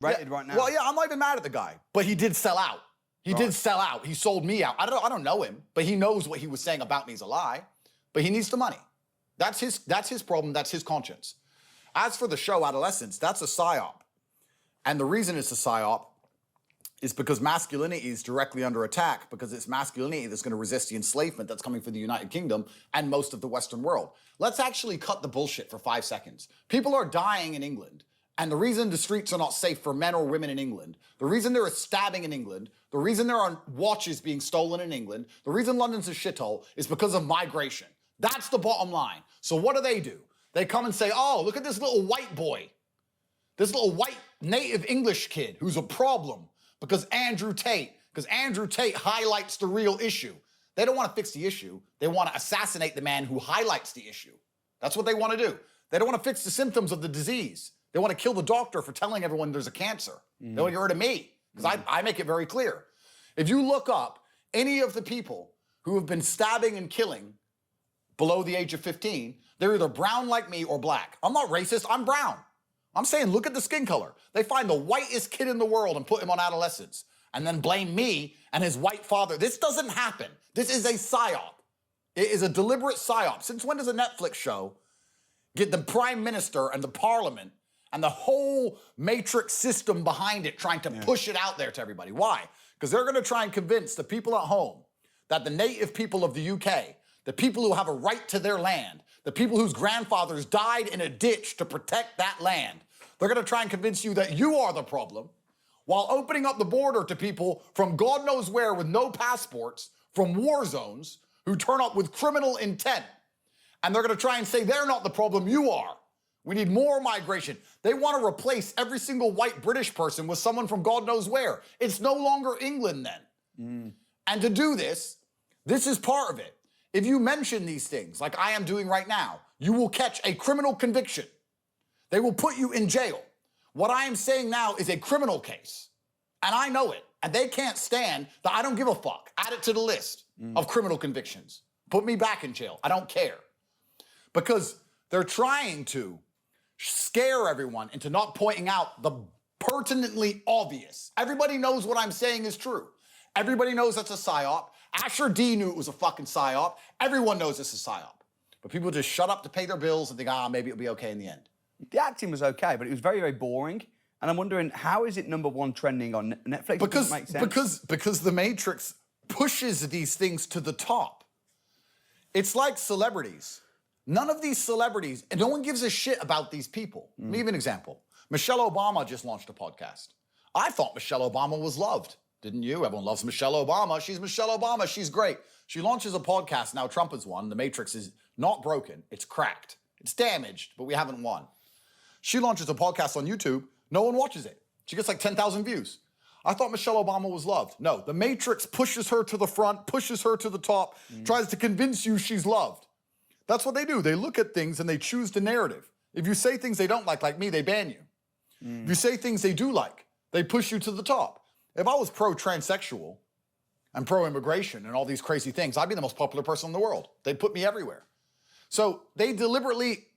rated right now. Well, yeah, I'm not even mad at the guy, but he did sell out. He did sell out. He sold me out. I don't know him, but he knows what he was saying about me is a lie. But he needs the money. That's his problem. That's his conscience. As for the show Adolescence, that's a psyop. And the reason it's a psyop is because masculinity is directly under attack, because it's masculinity that's going to resist the enslavement that's coming for the United Kingdom and most of the Western world. Let's actually cut the bullshit for 5 seconds. People are dying in England. And the reason the streets are not safe for men or women in England, the reason there is stabbing in England, the reason there are watches being stolen in England, the reason London's a shithole is because of migration. That's the bottom line. So what do? They come and say, oh, look at this little white boy, this little white native English kid who's a problem because Andrew Tate highlights the real issue. They don't want to fix the issue. They want to assassinate the man who highlights the issue. That's what they want to do. They don't want to fix the symptoms of the disease. They want to kill the doctor for telling everyone there's a cancer. They want to get rid of me, because I make it very clear. If you look up any of the people who have been stabbing and killing below the age of 15, they're either brown like me or black. I'm not racist, I'm brown. I'm saying look at the skin color. They find the whitest kid in the world and put him on Adolescence, and then blame me and his white father. This doesn't happen. This is a psyop. It is a deliberate psyop. Since when does a Netflix show get the prime minister and the parliament and the whole matrix system behind it trying to push it out there to everybody? Why? Because they're going to try and convince the people at home that the native people of the UK, the people who have a right to their land, the people whose grandfathers died in a ditch to protect that land, they're going to try and convince you that you are the problem, while opening up the border to people from God knows where with no passports, from war zones, who turn up with criminal intent. And they're going to try and say they're not the problem, you are. We need more migration. They want to replace every single white British person with someone from God knows where. It's no longer England then. And to do this is part of it. If you mention these things, like I am doing right now, you will catch a criminal conviction. They will put you in jail. What I am saying now is a criminal case. And I know it. And they can't stand that I don't give a fuck. Add it to the list of criminal convictions. Put me back in jail. I don't care. Because they're trying to scare everyone into not pointing out the pertinently obvious. Everybody knows what I'm saying is true. Everybody knows that's a psyop. Asher D knew it was a fucking psyop. Everyone knows it's a psyop. But people just shut up to pay their bills and think, maybe it'll be okay in the end. The acting was okay, but it was very, very boring. And I'm wondering, how is it #1 trending on Netflix? It doesn't make sense. Because the Matrix pushes these things to the top. It's like celebrities. None of these celebrities, and no one gives a shit about these people. Let me give you an example. Michelle Obama just launched a podcast. I thought Michelle Obama was loved. Didn't you? Everyone loves Michelle Obama. She's Michelle Obama. She's great. She launches a podcast. Now Trump has won. The Matrix is not broken. It's cracked. It's damaged, but we haven't won. She launches a podcast on YouTube. No one watches it. She gets like 10,000 views. I thought Michelle Obama was loved. No, the Matrix pushes her to the front, pushes her to the top, tries to convince you she's loved. That's what they do. They look at things and they choose the narrative. If you say things they don't like me, they ban you. If you say things they do like, they push you to the top. If I was pro-transsexual and pro-immigration and all these crazy things, I'd be the most popular person in the world. They'd put me everywhere. So they deliberately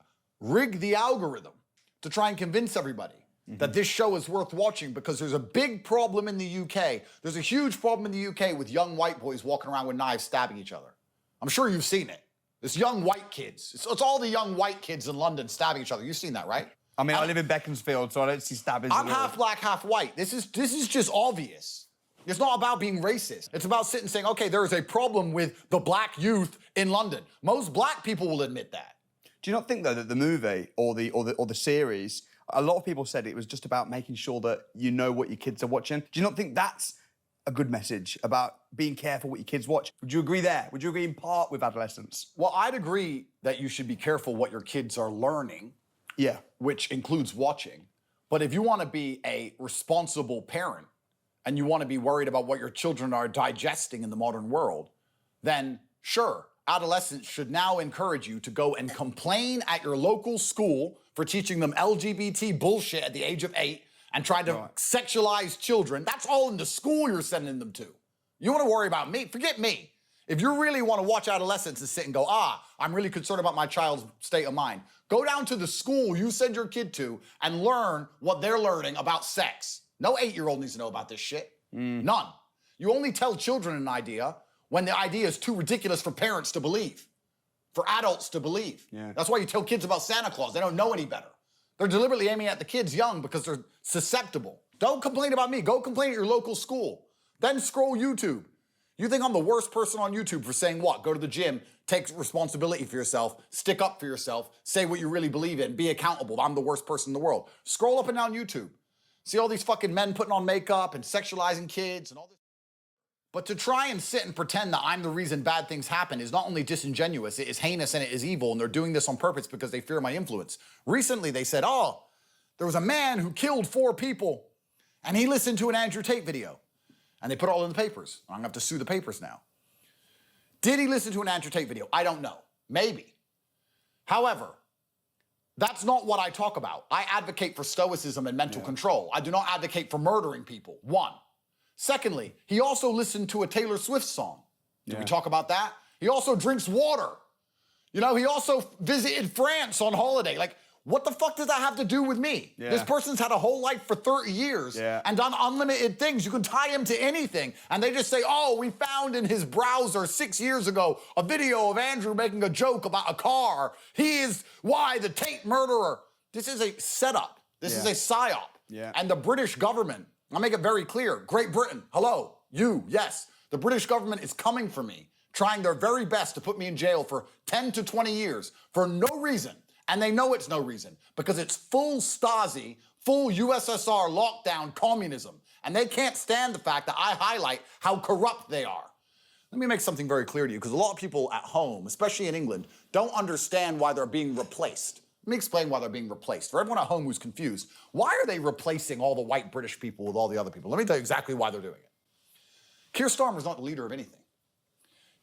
rig the algorithm to try and convince everybody that this show is worth watching, because there's a big problem in the UK. There's a huge problem in the UK with young white boys walking around with knives stabbing each other. I'm sure you've seen it. It's young white kids. It's all the young white kids in London stabbing each other. You've seen that, right? I mean, I live in Beaconsfield, so I don't see stabbings. I'm half black, half white. This is just obvious. It's not about being racist. It's about sitting and saying, okay, there is a problem with the black youth in London. Most black people will admit that. Do you not think, though, that the movie or the series, a lot of people said it was just about making sure that you know what your kids are watching? Do you not think that's a good message about being careful what your kids watch? Would you agree there? Would you agree in part with Adolescence? Well, I'd agree that you should be careful what your kids are learning. Yeah. Which includes watching. But if you want to be a responsible parent and you want to be worried about what your children are digesting in the modern world, then sure, Adolescence should now encourage you to go and complain at your local school for teaching them LGBT bullshit at the age of 8 and trying to sexualize children. That's all in the school you're sending them to. You want to worry about me? Forget me. If you really want to watch adolescents and sit and go, I'm really concerned about my child's state of mind, go down to the school you send your kid to and learn what they're learning about sex. No 8-year-old needs to know about this shit. None. You only tell children an idea when the idea is too ridiculous for parents to believe, for adults to believe. Yeah. That's why you tell kids about Santa Claus. They don't know any better. They're deliberately aiming at the kids young because they're susceptible. Don't complain about me. Go complain at your local school. Then scroll YouTube. You think I'm the worst person on YouTube for saying what? Go to the gym, take responsibility for yourself, stick up for yourself, say what you really believe in, be accountable. I'm the worst person in the world. Scroll up and down YouTube. See all these fucking men putting on makeup and sexualizing kids and all this. But to try and sit and pretend that I'm the reason bad things happen is not only disingenuous, it is heinous and it is evil, and they're doing this on purpose because they fear my influence. Recently they said, there was a man who killed 4 people and he listened to an Andrew Tate video. And they put it all in the papers. I'm gonna have to sue the papers now. Did he listen to an Andrew Tate video? I don't know. Maybe. However, that's not what I talk about. I advocate for stoicism and mental control. I do not advocate for murdering people, 1. Secondly, he also listened to a Taylor Swift song. Did we talk about that? He also drinks water. He also visited France on holiday. Like, what the fuck does that have to do with me? Yeah. This person's had a whole life for 30 years and done unlimited things. You can tie him to anything. And they just say, we found in his browser 6 years ago a video of Andrew making a joke about a car. He is the Tate murderer. This is a setup. This is a psyop. Yeah. And the British government, I'll make it very clear, Great Britain, hello, you, yes. The British government is coming for me, trying their very best to put me in jail for 10 to 20 years for no reason. And they know it's no reason because it's full Stasi, full USSR lockdown communism. And they can't stand the fact that I highlight how corrupt they are. Let me make something very clear to you because a lot of people at home, especially in England, don't understand why they're being replaced. Let me explain why they're being replaced. For everyone at home who's confused, why are they replacing all the white British people with all the other people? Let me tell you exactly why they're doing it. Keir Starmer's not the leader of anything.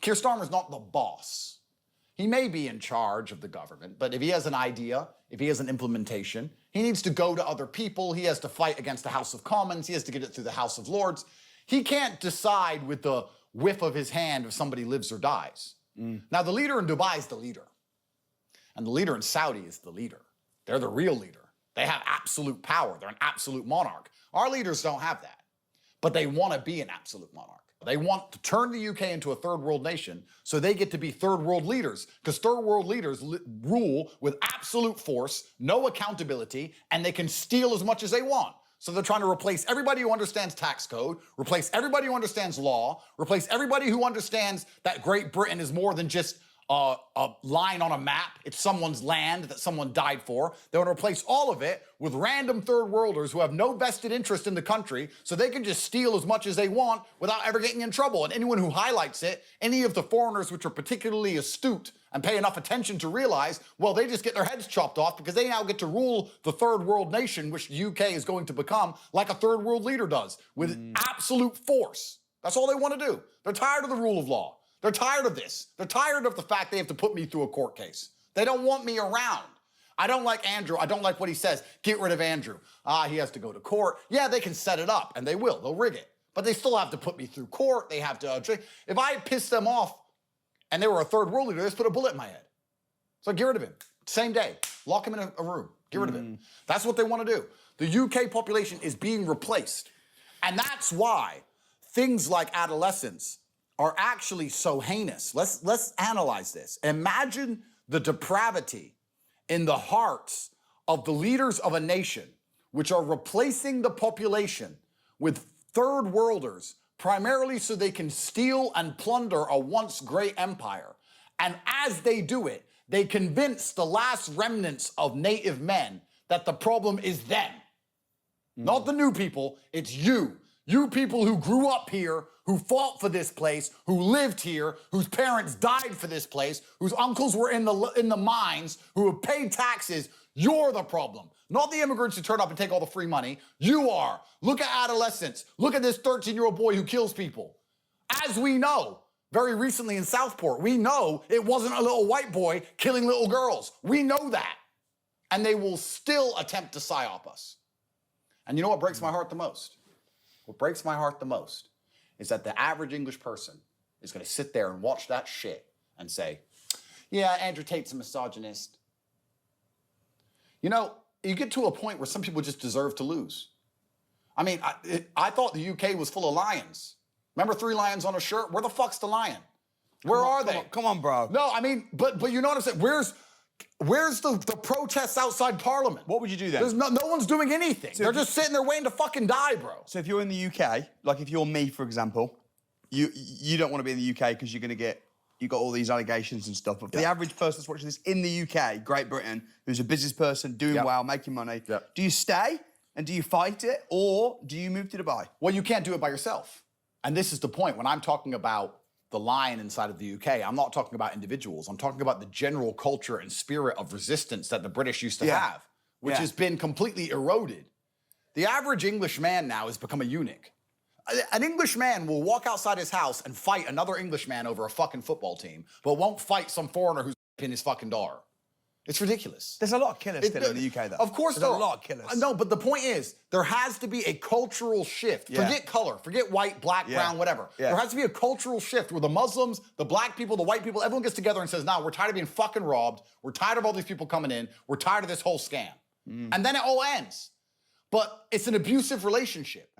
Keir Starmer's not the boss. He may be in charge of the government, but if he has an idea, if he has an implementation, he needs to go to other people. He has to fight against the House of Commons. He has to get it through the House of Lords. He can't decide with the whiff of his hand if somebody lives or dies. Now, the leader in Dubai is the leader. And the leader in Saudi is the leader. They're the real leader. They have absolute power. They're an absolute monarch. Our leaders don't have that, but they want to be an absolute monarch. They want to turn the UK into a third world nation so they get to be third world leaders because third world leaders rule with absolute force, no accountability, and they can steal as much as they want. So they're trying to replace everybody who understands tax code, replace everybody who understands law, replace everybody who understands that Great Britain is more than just a line on a map. It's someone's land that someone died for. They want to replace all of it with random third worlders who have no vested interest in the country so they can just steal as much as they want without ever getting in trouble. And anyone who highlights it, any of the foreigners which are particularly astute and pay enough attention to realize, well, they just get their heads chopped off because they now get to rule the third world nation, which the UK is going to become like a third world leader does, with absolute force. That's all they want to do. They're tired of the rule of law. They're tired of this. They're tired of the fact they have to put me through a court case. They don't want me around. I don't like Andrew. I don't like what he says. Get rid of Andrew. He has to go to court. Yeah, they can set it up, and they will. They'll rig it. But they still have to put me through court. They have to... if I piss them off and they were a third world leader, they just put a bullet in my head. So get rid of him. Same day. Lock him in a room. Get rid of him. That's what they want to do. The UK population is being replaced. And that's why things like adolescence are actually so heinous. Let's analyze this. Imagine the depravity in the hearts of the leaders of a nation which are replacing the population with third worlders primarily so they can steal and plunder a once great empire. And as they do it, they convince the last remnants of native men that the problem is them. Not the new people, it's you. You people who grew up here, who fought for this place, who lived here, whose parents died for this place, whose uncles were in the mines, who have paid taxes, you're the problem. Not the immigrants who turn up and take all the free money. You are. Look at adolescents. Look at this 13-year-old boy who kills people. As we know, very recently in Southport, we know it wasn't a little white boy killing little girls. We know that. And they will still attempt to psyop us. And you know what breaks my heart the most? What breaks my heart the most is that the average English person is going to sit there and watch that shit and say, yeah, Andrew Tate's a misogynist. You know, you get to a point where some people just deserve to lose. I mean, I thought the UK was full of lions. Remember 3 lions on a shirt? Where the fuck's the lion? Where are they? Come on, bro. No, I mean, but you know what I'm saying? Where's the protests outside Parliament? What would you do then? There's no one's doing anything. They're just sitting there waiting to fucking die, bro. So if you're in the UK, like if you're me, for example, you don't want to be in the UK because you're going to get, you got all these allegations and stuff. But for the average person that's watching this in the UK, Great Britain, who's a business person, doing well, making money, do you stay and do you fight it, or do you move to Dubai? Well, you can't do it by yourself. And this is the point. When I'm talking about the lion inside of the UK, I'm not talking about individuals. I'm talking about the general culture and spirit of resistance that the British used to have, which has been completely eroded. The average English man now has become a eunuch. An English man will walk outside his house and fight another English man over a fucking football team, but won't fight some foreigner who's in his fucking daughter. It's ridiculous. There's a lot of killers still in the UK, though. Of course there's a lot of killers. No, but the point is, there has to be a cultural shift. Forget color, forget white, black, brown, whatever. There has to be a cultural shift where the Muslims, the black people, the white people, everyone gets together and says, nah, we're tired of being fucking robbed. We're tired of all these people coming in. We're tired of this whole scam. And then it all ends. But it's an abusive relationship.